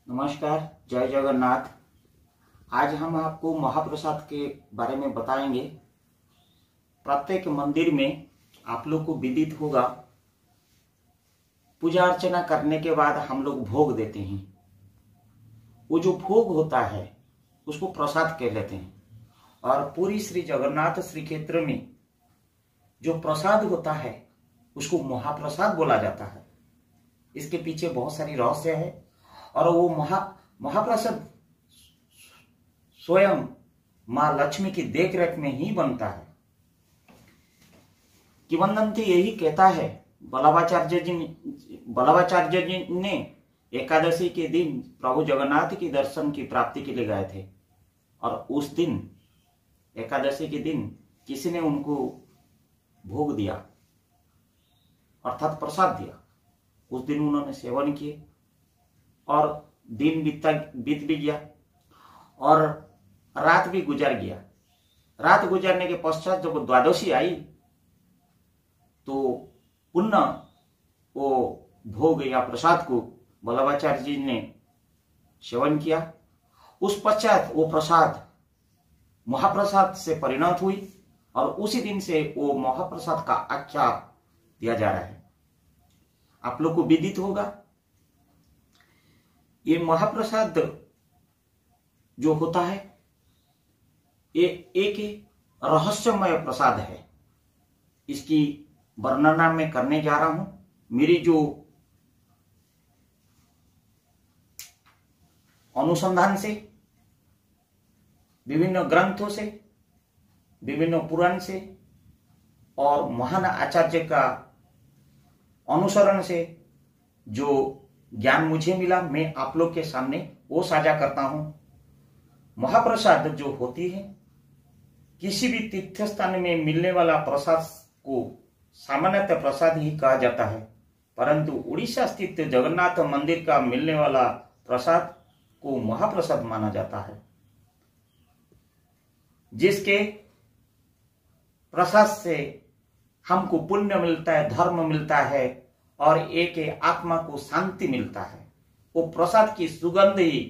नमस्कार, जय जगन्नाथ। आज हम आपको महाप्रसाद के बारे में बताएंगे। प्रत्येक मंदिर में आप लोग को विदित होगा, पूजा अर्चना करने के बाद हम लोग भोग देते हैं। वो जो भोग होता है उसको प्रसाद कह लेते हैं। और पूरी श्री जगन्नाथ श्री क्षेत्र में जो प्रसाद होता है उसको महाप्रसाद बोला जाता है। इसके पीछे बहुत सारी रहस्य है। और वो महाप्रसाद स्वयं मां लक्ष्मी की देखरेख में ही बनता है। किंवदंती यही कहता है, बल्लभाचार्य जी ने एकादशी के दिन प्रभु जगन्नाथ के दर्शन की प्राप्ति के लिए गए थे। और उस दिन एकादशी के दिन किसी ने उनको भोग दिया, अर्थात प्रसाद दिया। उस दिन उन्होंने सेवन किए और दिन बीत भी गया और रात भी गुजर गया। रात गुजरने के पश्चात जब द्वादशी आई तो पुनः वो भोग या प्रसाद को बल्लभाचार्य जी ने सेवन किया। उस पश्चात वो प्रसाद महाप्रसाद से परिणत हुई और उसी दिन से वो महाप्रसाद का आख्या दिया जा रहा है। आप लोग को विदित होगा, ये महाप्रसाद जो होता है ये एक रहस्यमय प्रसाद है। इसकी वर्णना मैं करने जा रहा हूं। मेरी जो अनुसंधान से, विभिन्न ग्रंथों से, विभिन्न पुराण से और महान आचार्य का अनुसरण से जो ज्ञान मुझे मिला, मैं आप लोग के सामने वो साझा करता हूं। महाप्रसाद जो होती है, किसी भी तीर्थ स्थान में मिलने वाला प्रसाद को सामान्यतः प्रसाद ही कहा जाता है, परंतु उड़ीसा स्थित जगन्नाथ मंदिर का मिलने वाला प्रसाद को महाप्रसाद माना जाता है, जिसके प्रसाद से हमको पुण्य मिलता है, धर्म मिलता है और एक आत्मा को शांति मिलता है। वो प्रसाद की सुगंध ही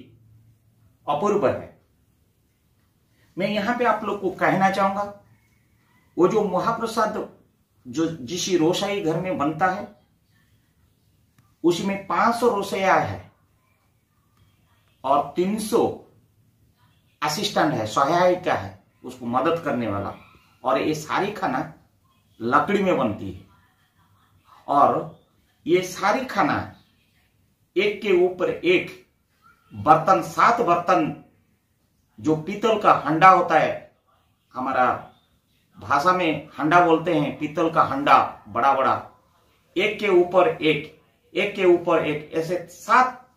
अपूर्व है। मैं यहां पे आप लोग को कहना चाहूंगा, वो जो महाप्रसाद जो जिस रोषाई घर में बनता है उसमें 500 रोषैया है और 300 असिस्टेंट है, सहायिका है उसको मदद करने वाला। और ये सारी खाना लकड़ी में बनती है और ये सारी खाना एक के ऊपर एक बर्तन, 7 बर्तन जो पीतल का हंडा होता है, हमारा भाषा में हंडा बोलते हैं, पीतल का हंडा बड़ा बड़ा, एक के ऊपर एक ऐसे 7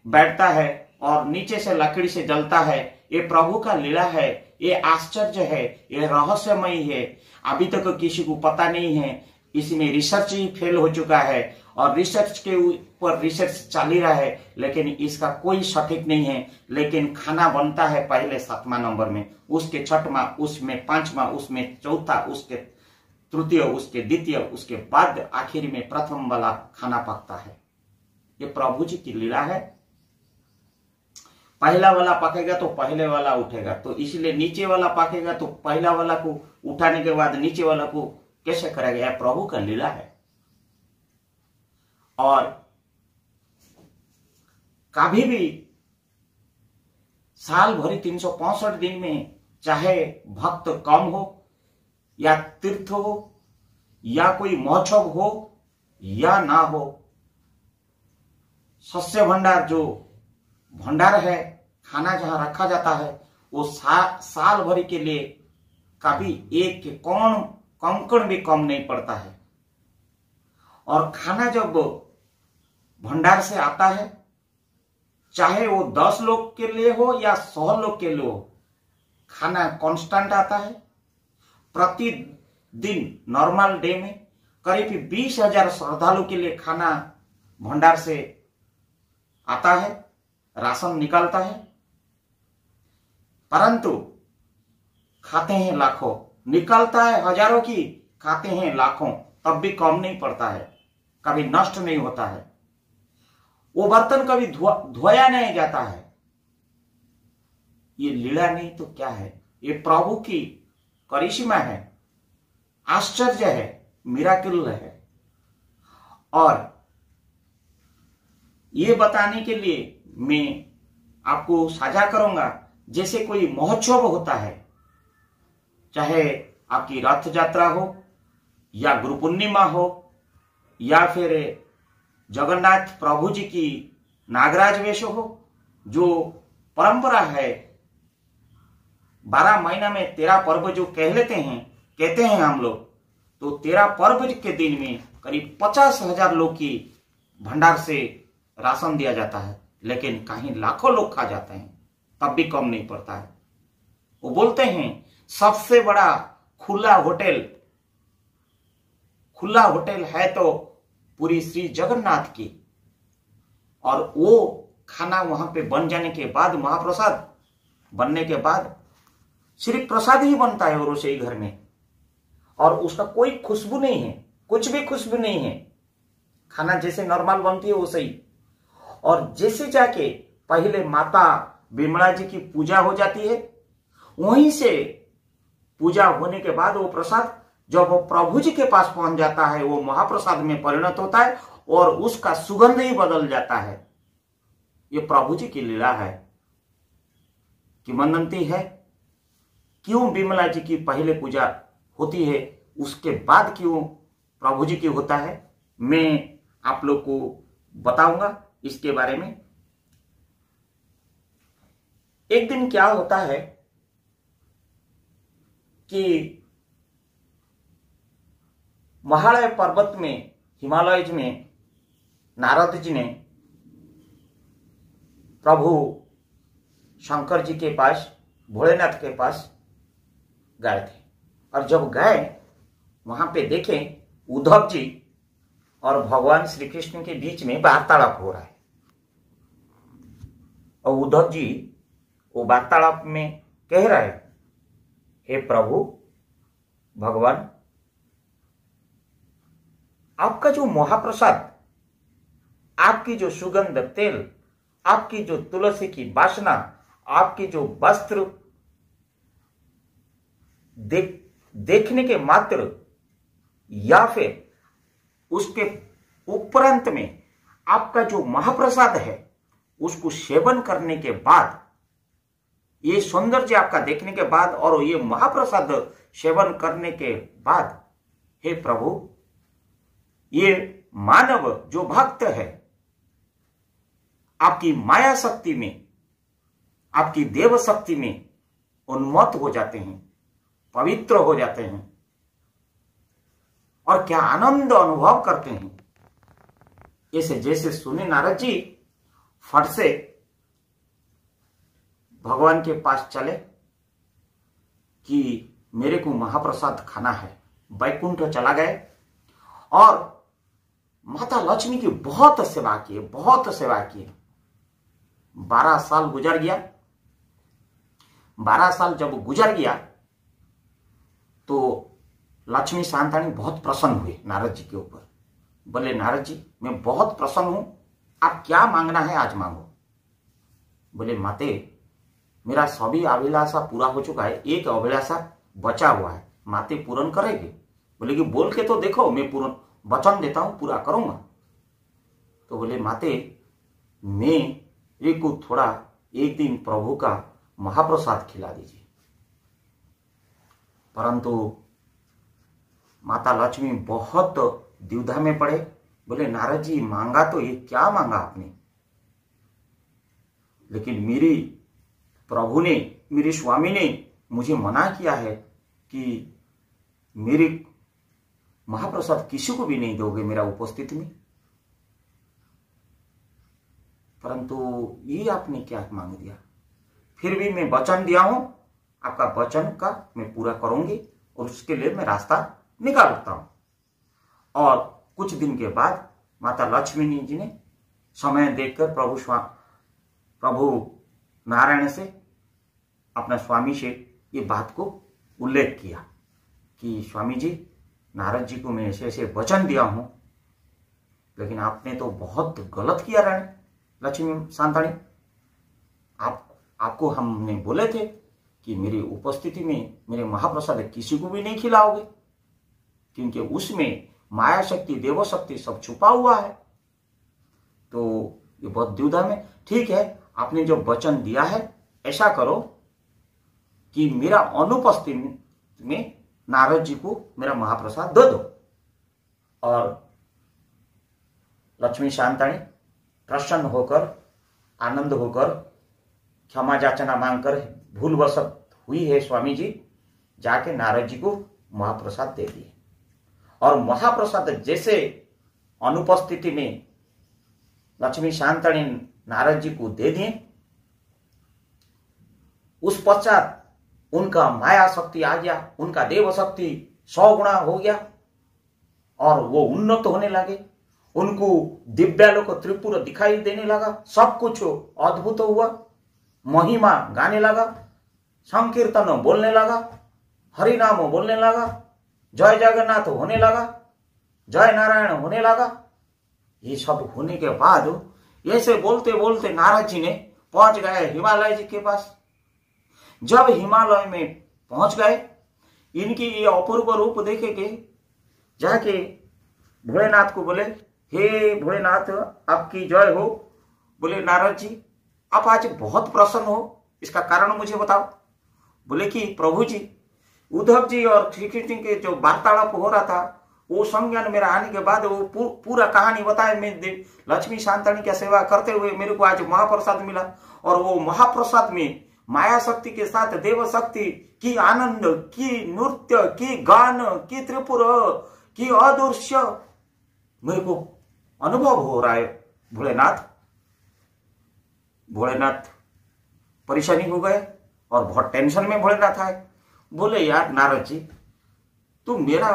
बैठता है और नीचे से लकड़ी से जलता है। ये प्रभु का लीला है, ये आश्चर्य है, ये रहस्यमय है। अभी तक किसी को पता नहीं है। इसमें रिसर्च ही फेल हो चुका है और रिसर्च के ऊपर रिसर्च चल ही रहा है, लेकिन इसका कोई सटीक नहीं है। लेकिन खाना बनता है पहले 7वां नंबर में, उसके 6वां, उसमें 5वां, उसमें 4था, उसके तृतीय, उसके द्वितीय, उसके बाद आखिर में प्रथम वाला खाना पकता है। ये प्रभु जी की लीला है। पहला वाला पकेगा तो पहले वाला उठेगा, तो इसलिए नीचे वाला पकेगा तो पहला वाला को उठाने के बाद नीचे वाला को कैसे करेगा? यह प्रभु का लीला है। और कभी भी साल भरी 365 दिन में चाहे भक्त कम हो या तीर्थ हो या कोई महोत्सव हो या ना हो, शस्य भंडार जो भंडार है, खाना जहां रखा जाता है, वो साल भरी के लिए कभी एक कंकड़ भी कम नहीं पड़ता है। और खाना जब भंडार से आता है, चाहे वो 10 लोग के लिए हो या 100 लोग के लिए हो, खाना कांस्टेंट आता है। प्रतिदिन नॉर्मल डे में करीब 20,000 श्रद्धालु के लिए खाना भंडार से आता है, राशन निकलता है। परंतु खाते हैं लाखों, निकलता है हजारों की, खाते हैं लाखों, तब भी कम नहीं पड़ता है, कभी नष्ट नहीं होता है। वो बर्तन कभी धोया नहीं जाता है। ये लीला नहीं तो क्या है, ये प्रभु की करिश्मा है, आश्चर्य है, मिराकिल है। और ये बताने के लिए मैं आपको साझा करूंगा, जैसे कोई महोत्सव होता है, चाहे आपकी रथ यात्रा हो या गुरु पूर्णिमा हो या फिर जगन्नाथ प्रभु जी की नागराज वेश हो, जो परंपरा है 12 महीना में 13 पर्व जो कहते हैं हम लोग, तो 13 पर्व के दिन में करीब 50,000 लोग की भंडार से राशन दिया जाता है, लेकिन कहीं लाखों लोग खा जाते हैं, तब भी कम नहीं पड़ता है। वो बोलते हैं सबसे बड़ा खुला होटल है तो पूरी श्री जगन्नाथ की। और वो खाना वहां पे बन जाने के बाद, महाप्रसाद बनने के बाद सिर्फ प्रसाद ही बनता है और रसोई घर में, और उसका कोई खुशबू नहीं है, कुछ भी खुशबू नहीं है। खाना जैसे नॉर्मल बनती है वैसे ही। और जैसे जाके पहले माता बिमला जी की पूजा हो जाती है, वहीं से पूजा होने के बाद वो प्रसाद जब वो प्रभु जी के पास पहुंच जाता है, वो महाप्रसाद में परिणत होता है और उसका सुगंध ही बदल जाता है। ये प्रभु जी की लीला है, किंवदंती है। क्यों बिमला जी की पहले पूजा होती है, उसके बाद क्यों प्रभु जी की होता है, मैं आप लोग को बताऊंगा इसके बारे में। एक दिन क्या होता है कि महालय पर्वत में, हिमालय में नारद जी ने प्रभु शंकर जी के पास, भोलेनाथ के पास गए थे। और जब गए वहां पे देखे उद्धव जी और भगवान श्री कृष्ण के बीच में वार्तालाप हो रहा है। और उद्धव जी वो वार्तालाप में कह रहे हैं, हे प्रभु भगवान, आपका जो महाप्रसाद, आपकी जो सुगंध तेल, आपकी जो तुलसी की वासना, आपकी जो वस्त्र देखने के मात्र या फिर उसके उपरांत में आपका जो महाप्रसाद है, उसको सेवन करने के बाद, ये सौंदर्य आपका देखने के बाद और ये महाप्रसाद सेवन करने के बाद, हे प्रभु, ये मानव जो भक्त है आपकी माया शक्ति में, आपकी देव शक्ति में उन्मत्त हो जाते हैं, पवित्र हो जाते हैं और क्या आनंद अनुभव करते हैं। ऐसे जैसे सुने नारद जी, फट से भगवान के पास चले कि मेरे को महाप्रसाद खाना है, वैकुंठ चला गए और माता लक्ष्मी की बहुत सेवा की, बहुत सेवा की। 12 साल गुजर गया। 12 साल जब गुजर गया तो लक्ष्मी शांतानी बहुत प्रसन्न हुए नारद जी के ऊपर। बोले नारद जी, मैं बहुत प्रसन्न हूं, आप क्या मांगना है आज मांगो। बोले माते, मेरा सभी अभिलाषा पूरा हो चुका है, एक अभिलाषा बचा हुआ है, माते पूर्ण करेंगे। बोले कि बोल के तो देखो, मैं पूर्ण वचन देता हूं, पूरा करूंगा। तो बोले माते, मेरे को थोड़ा एक दिन प्रभु का महाप्रसाद खिला दीजिए। परंतु माता लक्ष्मी बहुत द्विधा में पड़े। बोले नारद जी, मांगा तो ये क्या मांगा आपने, लेकिन मेरी प्रभु ने, मेरे स्वामी ने मुझे मना किया है कि मेरे महाप्रसाद किसी को भी नहीं दोगे मेरा उपस्थिति में। परंतु ये आपने क्या मांग दिया। फिर भी मैं वचन दिया हूं, आपका वचन का मैं पूरा करूंगी और उसके लिए मैं रास्ता निकालता हूं। और कुछ दिन के बाद माता लक्ष्मी जी ने समय देखकर प्रभु नारायण से, अपना स्वामी से ये बात को उल्लेख किया कि स्वामी जी, नारद जी को मैं ऐसे ऐसे वचन दिया हूं, लेकिन आपने तो बहुत गलत किया लक्ष्मी शांताणी, आपको हमने बोले थे कि मेरी उपस्थिति में मेरे महाप्रसाद किसी को भी नहीं खिलाओगे, क्योंकि उसमें माया शक्ति देव शक्ति सब छुपा हुआ है। तो ये बहुत द्विधा में, ठीक है, आपने जो वचन दिया है ऐसा करो कि मेरा अनुपस्थिति में नारद जी को मेरा महाप्रसाद दे दो। और लक्ष्मी शांताणी प्रसन्न होकर, आनंद होकर, क्षमा याचना मांगकर, भूलवशत हुई है स्वामी जी, जाके नारद जी को महाप्रसाद दे दिए। और महाप्रसाद जैसे अनुपस्थिति में लक्ष्मी शांताणी नारद जी को दे दिए, उस पश्चात उनका माया शक्ति आ गया, उनका देव शक्ति 100 गुना हो गया और वो उन्नत होने लगे। उनको दिव्यालोक त्रिपुर दिखाई देने लगा, सब कुछ अद्भुत हुआ, महिमा गाने लगा, संकीर्तन बोलने लगा, हरिनाम बोलने लगा, जय जगन्नाथ होने लगा, जय नारायण होने लगा। ये सब होने के बाद ऐसे बोलते बोलते नारद जी ने पहुंच गए हिमालय जी के पास। जब हिमालय में पहुंच गए, इनकी ये अपूर्व रूप देखे के जाके भोलेनाथ को बोले, हे भोलेनाथ आपकी जय हो। बोले नारद जी आप आज बहुत प्रसन्न हो, इसका कारण मुझे बताओ। बोले कि प्रभु जी, उद्धव जी और श्री कृष्ण के जो वार्तालाप हो रहा था, वो संज्ञान मेरा आने के बाद वो पूरा कहानी बताए। मैं लक्ष्मी शांताणी की सेवा करते हुए मेरे को आज महाप्रसाद मिला, और वो महाप्रसाद में माया शक्ति के साथ देव शक्ति की आनंद, की नृत्य, की गान, की त्रिपुर, की अदृश्य मेरे को अनुभव हो रहा है। भोलेनाथ परेशानी हो गए और बहुत टेंशन में भोलेनाथ आए। बोले यार नारद जी, तुम मेरा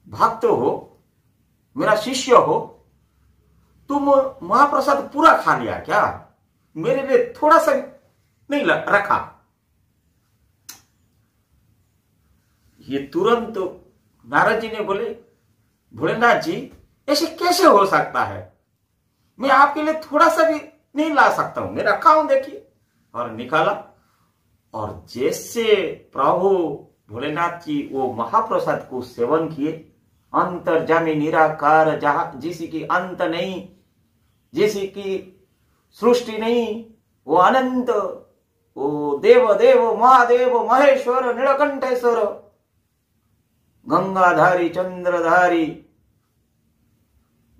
भक्त हो, मेरा शिष्य हो, तुम महाप्रसाद पूरा खा लिया क्या? मेरे लिए थोड़ा सा नहीं रखा? ये तुरंत नारद जी ने बोले, भोलेनाथ जी ऐसे कैसे हो सकता है? मैं आपके लिए थोड़ा सा भी नहीं ला सकता हूं, मैं रखा हूं देखिए। और निकाला, और जैसे प्रभु भोलेनाथ जी वो महाप्रसाद को सेवन किए, अंतर्जामी निराकार, जहां जिसी की अंत नहीं, जिसी की सृष्टि नहीं, वो अनंत, वो देव देव महादेव महेश्वर नीलकंठेश्वर गंगाधारी चंद्रधारी,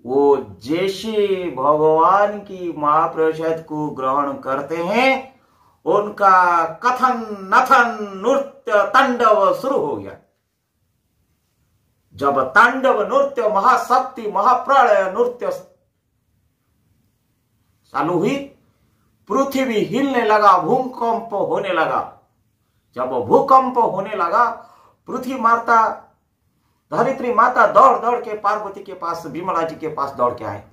वो जैसे भगवान की महाप्रसाद को ग्रहण करते हैं, उनका कथन नथन नृत्य तांडव शुरू हो गया। जब तांडव नृत्य, महाशक्ति महाप्रलय नृत्य चालू हुई, पृथ्वी हिलने लगा, भूकंप होने लगा। जब भूकंप होने लगा, पृथ्वी माता, धरित्री माता दौड़ दौड़ के पार्वती के पास, विमला जी के पास दौड़ के आए।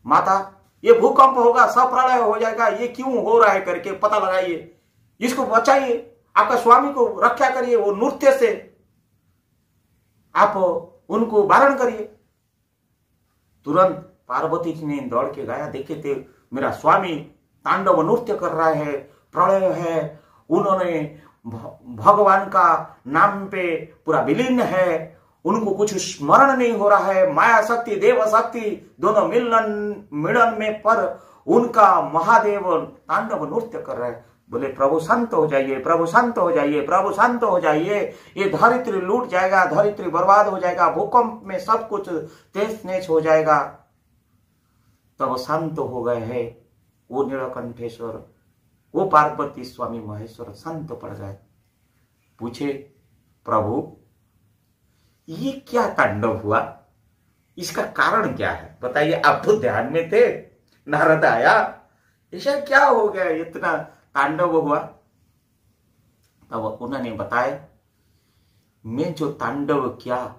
माता, ये भूकंप होगा, सब प्रलय हो जाएगा, ये क्यों हो रहा है करके पता लगाइए, इसको बचाइए, आपका स्वामी को रक्षा करिए, वो नृत्य से आप उनको वारण करिए। तुरंत पार्वती जी ने दौड़ के गया, देखे थे मेरा स्वामी तांडव नृत्य कर रहा है, प्रलय है, उन्होंने भगवान का नाम पे पूरा विलीन है, उनको कुछ स्मरण नहीं हो रहा है, माया शक्ति देव शक्ति दोनों मिलन में पर उनका महादेव तांडव नृत्य कर रहा है। बोले प्रभु शांत हो जाइए, प्रभु शांत हो जाइए, प्रभु शांत हो जाइए, ये धरित्री लूट जाएगा, धरित्री बर्बाद हो जाएगा, भूकंप में सब कुछ तेज नेच हो जाएगा। तब शांत हो गए हैं वो नीलकंठेश्वर, वो पार्वती स्वामी महेश्वर शांत पड़ गए। पूछे प्रभु ये क्या तांडव हुआ, इसका कारण क्या है बताइए? आप तो ध्यान में थे, नारद आया, ऐसा क्या हो गया, इतना तांडव हुआ? तब उन्होंने बताया, मैं जो तांडव किया,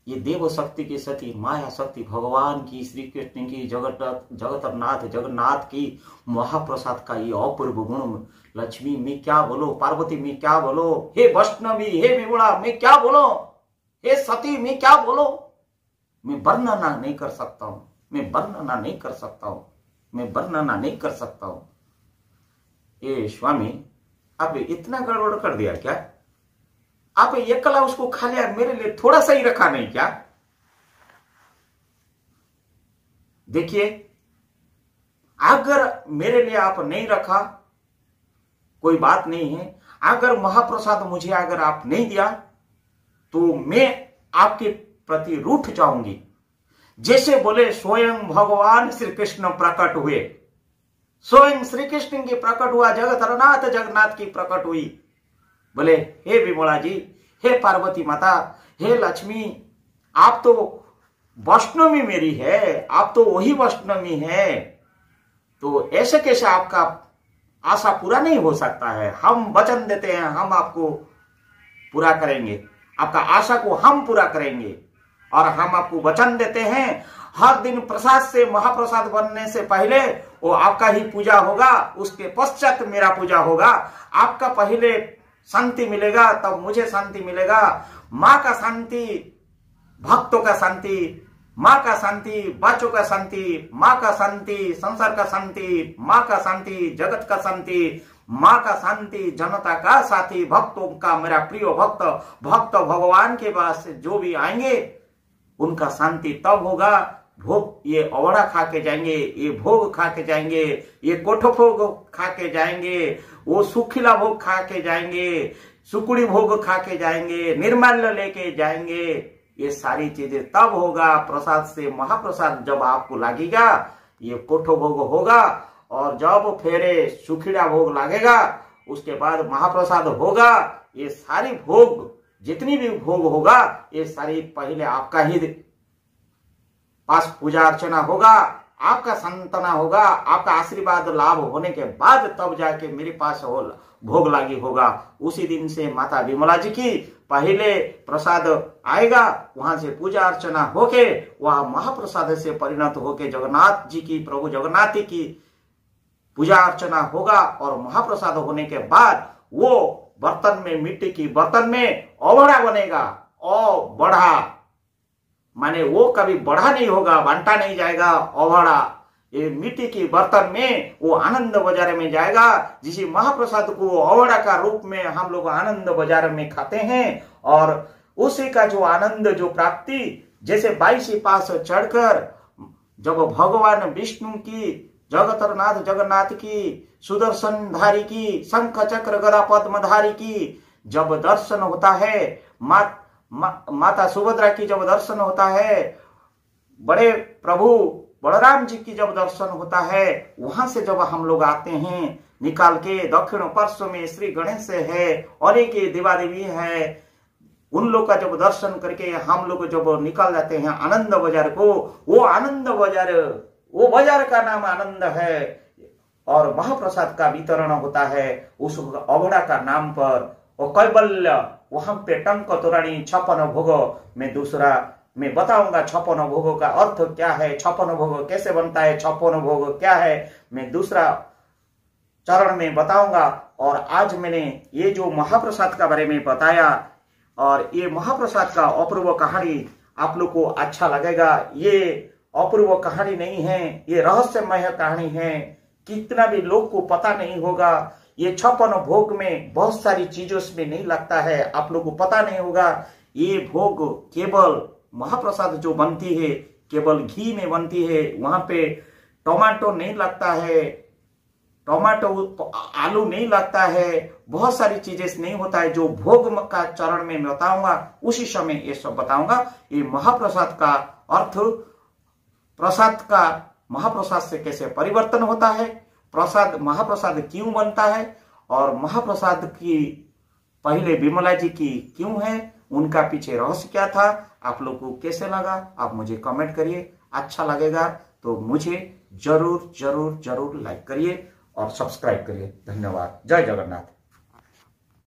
ये देव शक्ति की सती माया शक्ति भगवान की, श्री कृष्ण की, जगन्नाथ की महाप्रसाद का ये अपूर्व गुण। लक्ष्मी मैं क्या बोलो, पार्वती मैं क्या बोलो, हे वैष्णवी, हे विमला मैं क्या बोलो, हे सती मैं क्या बोलो, मैं वर्णना नहीं कर सकता हूं, मैं वर्णना नहीं कर सकता हूं। मैं वर्णना नहीं कर सकता हूं। ये स्वामी आप इतना गड़बड़ कर दिया क्या? आप ये कला उसको खा लिया, मेरे लिए थोड़ा सा ही रखा नहीं क्या? देखिए, अगर मेरे लिए आप नहीं रखा कोई बात नहीं है, अगर महाप्रसाद मुझे अगर आप नहीं दिया तो मैं आपके प्रति रूठ जाऊंगी। जैसे बोले स्वयं भगवान श्री कृष्ण प्रकट हुए, स्वयं श्री कृष्ण की प्रकट हुआ, जगतरनाथ जगन्नाथ की प्रकट हुई। बोले हे विमला जी, हे पार्वती माता, हे लक्ष्मी, आप तो वैष्णवी मेरी है, आप तो वही वैष्णवी है, तो ऐसे कैसे आपका आशा पूरा नहीं हो सकता है? हम वचन देते हैं, हम आपको पूरा करेंगे, आपका आशा को हम पूरा करेंगे। और हम आपको वचन देते हैं, हर दिन प्रसाद से महाप्रसाद बनने से पहले वो आपका ही पूजा होगा, उसके पश्चात मेरा पूजा होगा। आपका पहले शांति मिलेगा, तब मुझे शांति मिलेगा। माँ का शांति, भक्तों का शांति, माँ का शांति, बच्चों का शांति, माँ का शांति, संसार का शांति, माँ का शांति, जगत का शांति, माँ का शांति, जनता का साथी, भक्तों का मेरा प्रिय भक्त, भक्त भगवान के पास जो भी आएंगे उनका शांति तब होगा। भोग ये अवड़ा खा के जाएंगे, ये भोग खा के जाएंगे, ये कोठो भोग खा के जाएंगे, वो सुखीला भोग खा के जाएंगे, सुकुड़ी भोग खा के जाएंगे, निर्माल्य लेके जाएंगे। ये सारी चीजें तब होगा प्रसाद से महाप्रसाद जब आपको लगेगा, ये कोठो भोग होगा। और जब फेरे सुखीड़ा भोग लगेगा उसके बाद महाप्रसाद होगा। ये सारी भोग, जितनी भी भोग होगा, ये सारी पहले आपका ही पास पूजा अर्चना होगा, आपका संतना होगा, आपका आशीर्वाद लाभ होने के बाद तब जाके मेरे पास भोग लागी होगा। उसी दिन से माता विमला जी की पहले प्रसाद आएगा, वहां से पूजा अर्चना होके वह महाप्रसाद से परिणत होके जगन्नाथ जी की, प्रभु जगन्नाथ की पूजा अर्चना होगा। और महाप्रसाद होने के बाद वो बर्तन में, मिट्टी की बर्तन में अवड़ा बनेगा। और बढ़ा माने वो कभी बढ़ा नहीं होगा, बांटा नहीं जाएगा। अवड़ा ये मिट्टी की बर्तन में वो आनंद बाजार में जाएगा। जिस महाप्रसाद को अवड़ा का रूप में हम लोग आनंद बाजार में खाते हैं, और उसी का जो आनंद, जो प्राप्ति, जैसे 22 पास चढ़कर जब भगवान विष्णु की, जगतरनाथ जगन्नाथ की, सुदर्शन धारी की, शंख चक्र गदा पद्मधारी की जब दर्शन होता है, माता सुभद्रा की जब दर्शन होता है, बड़े प्रभु बलराम जी की जब दर्शन होता है, वहां से जब हम लोग आते हैं निकाल के, दक्षिण पार्श्व में श्री गणेश है और एक देवा देवी है, उन लोग का जब दर्शन करके हम लोग जब निकल जाते हैं आनंद बाजार को, वो आनंद बाजार, वो बाजार का नाम आनंद है। और महाप्रसाद का वितरण होता है उस अवड़ा का नाम पर। और कैबल्य, वहां पे टंक तोरानी 56 भोग में दूसरा मैं बताऊंगा 56 भोगों का अर्थ क्या है, 56 भोग कैसे बनता है, 56 भोग क्या है, मैं दूसरा चरण में बताऊंगा। और आज मैंने ये जो महाप्रसाद का बारे में बताया, और ये महाप्रसाद का अपूर्व कहानी आप लोग को अच्छा लगेगा। ये अपूर्व कहानी नहीं है, ये रहस्यमय कहानी है, कितना भी लोग को पता नहीं होगा। ये 56 भोग में बहुत सारी चीजों में नहीं लगता है, आप लोग को पता नहीं होगा। ये भोग केवल महाप्रसाद जो बनती है केवल घी में बनती है, वहां पे टमाटो नहीं लगता है, टमाटो आलू नहीं लगता है, बहुत सारी चीजें नहीं होता है। जो भोग का चरण में बताऊंगा उसी समय ये सब बताऊंगा। ये महाप्रसाद का अर्थ, प्रसाद का महाप्रसाद से कैसे परिवर्तन होता है, प्रसाद महाप्रसाद क्यों बनता है, और महाप्रसाद की पहले विमला जी की क्यों है, उनका पीछे रहस्य क्या था, आप लोग को कैसे लगा आप मुझे कमेंट करिए। अच्छा लगेगा तो मुझे जरूर जरूर जरूर लाइक करिए और सब्सक्राइब करिए। धन्यवाद। जय जगन्नाथ।